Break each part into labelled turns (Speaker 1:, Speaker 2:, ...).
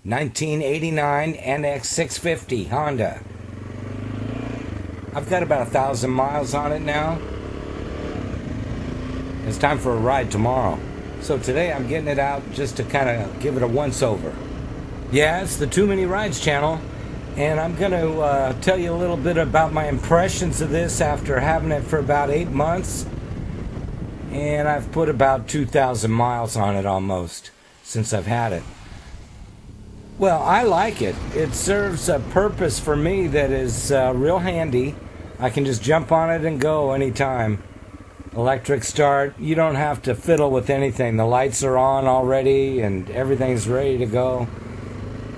Speaker 1: 1989 nx650 Honda. I've got about 1,000 miles on it now. It's time for a ride tomorrow. So today I'm getting it out just to kind of give it a once-over. Yeah, it's the Too Many Rides channel, and I'm going to tell you a little bit about my impressions of this after having it for about 8 months. And I've put about 2,000 miles on it almost since I've had it. Well, I like it. It serves a purpose for me that is real handy. I can just jump on it and go anytime. Electric start, you don't have to fiddle with anything. The lights are on already and everything's ready to go.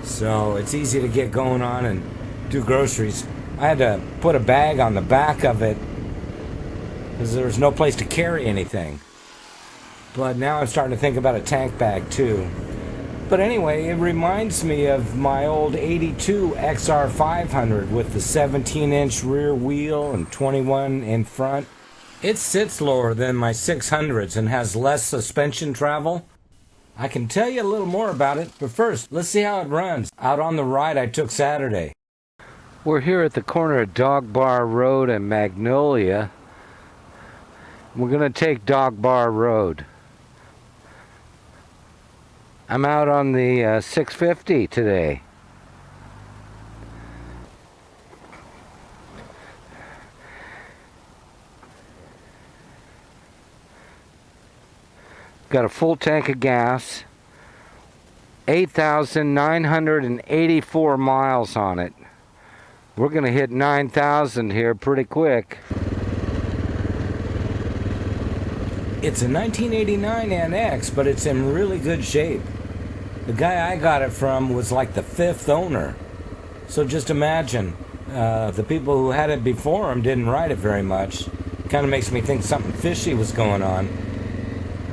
Speaker 1: So it's easy to get going on and do groceries. I had to put a bag on the back of it because there was no place to carry anything. But now I'm starting to think about a tank bag too. But anyway, it reminds me of my old 82 XR500 with the 17-inch rear wheel and 21 in front. It sits lower than my 600s and has less suspension travel. I can tell you a little more about it, but first, let's see how it runs out on the ride I took Saturday. We're here at the corner of Dog Bar Road and Magnolia. We're going to take Dog Bar Road. I'm out on the 650 today. Got a full tank of gas, 8,984 miles on it. We're going to hit 9,000 here pretty quick. It's a 1989 NX, but it's in really good shape. The guy I got it from was like the 5th owner. So just imagine, the people who had it before him didn't ride it very much. Kind of makes me think something fishy was going on.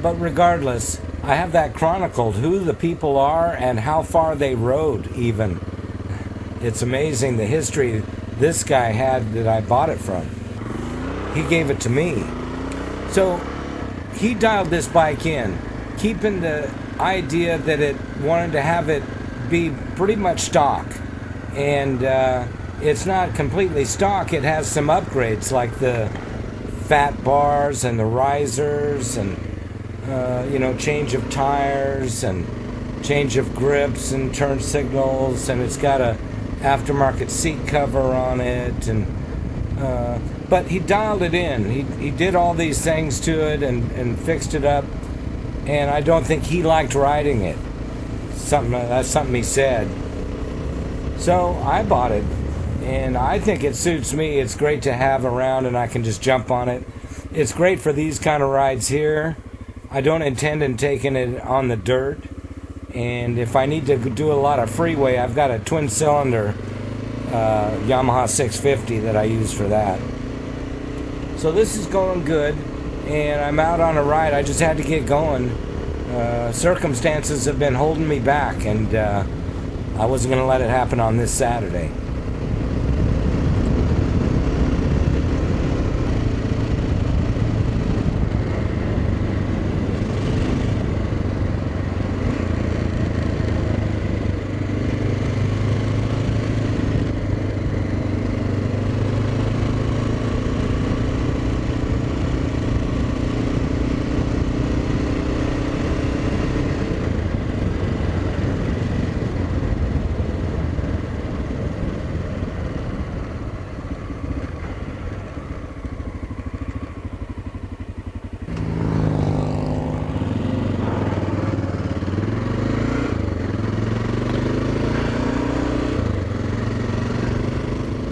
Speaker 1: But regardless, I have that chronicled, who the people are and how far they rode even. It's amazing the history this guy had that I bought it from. He gave it to me. So he dialed this bike in, keeping the idea that it wanted to have it be pretty much stock. And it's not completely stock. It has some upgrades like the fat bars and the risers and change of tires and change of grips and turn signals, and it's got a aftermarket seat cover on it, and but he dialed it in. He did all these things to it and fixed it up, and I don't think he liked riding it. That's something he said. So I bought it, and I think it suits me. It's great to have around, and I can just jump on it. It's great for these kind of rides here. I don't intend on taking it on the dirt, and if I need to do a lot of freeway, I've got a twin-cylinder Yamaha 650 that I use for that. So this is going good, and I'm out on a ride. I just had to get going. Circumstances have been holding me back, and I wasn't going to let it happen on this Saturday.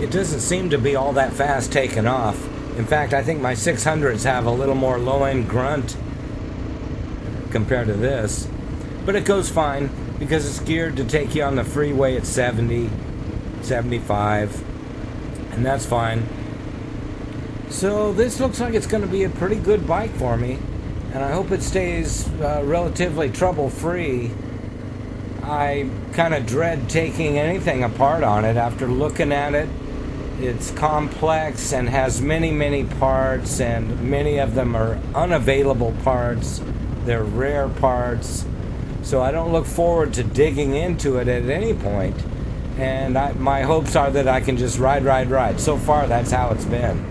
Speaker 1: It doesn't seem to be all that fast taking off. In fact, I think my 600s have a little more low-end grunt compared to this. But it goes fine because it's geared to take you on the freeway at 70, 75, and that's fine. So this looks like it's going to be a pretty good bike for me, and I hope it stays relatively trouble-free. I kind of dread taking anything apart on it after looking at it. It's complex and has many parts, and many of them are unavailable parts. They're rare parts. So I don't look forward to digging into it at any point. And my hopes are that I can just ride. So far, that's how it's been.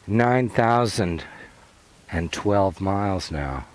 Speaker 1: $9,012 now.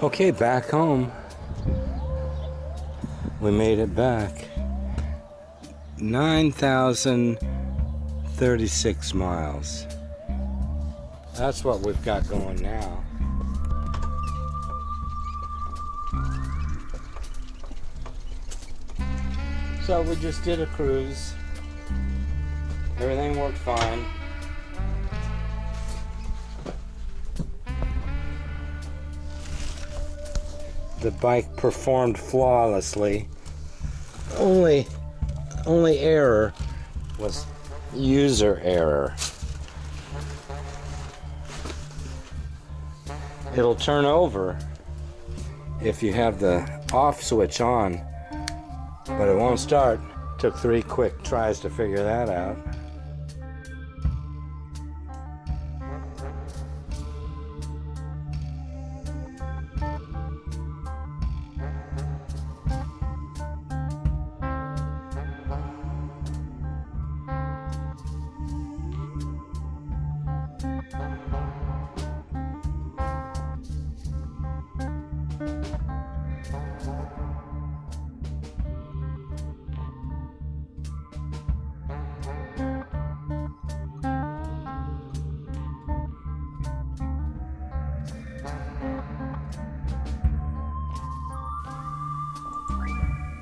Speaker 1: Okay, back home. We made it back. 9,036 miles. That's what we've got going now. So we just did a cruise. Everything worked fine. The bike performed flawlessly. Only error was user error. It'll turn over if you have the off switch on, but it won't start. Took 3 quick tries to figure that out.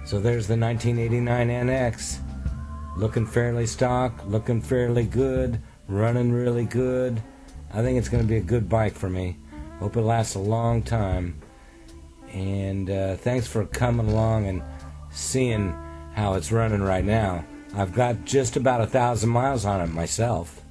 Speaker 1: So there's the 1989 NX, looking fairly stock, looking fairly good, running really good. I think it's going to be a good bike for me. Hope it lasts a long time. And thanks for coming along and seeing how it's running right now. I've got just about 1,000 miles on it myself.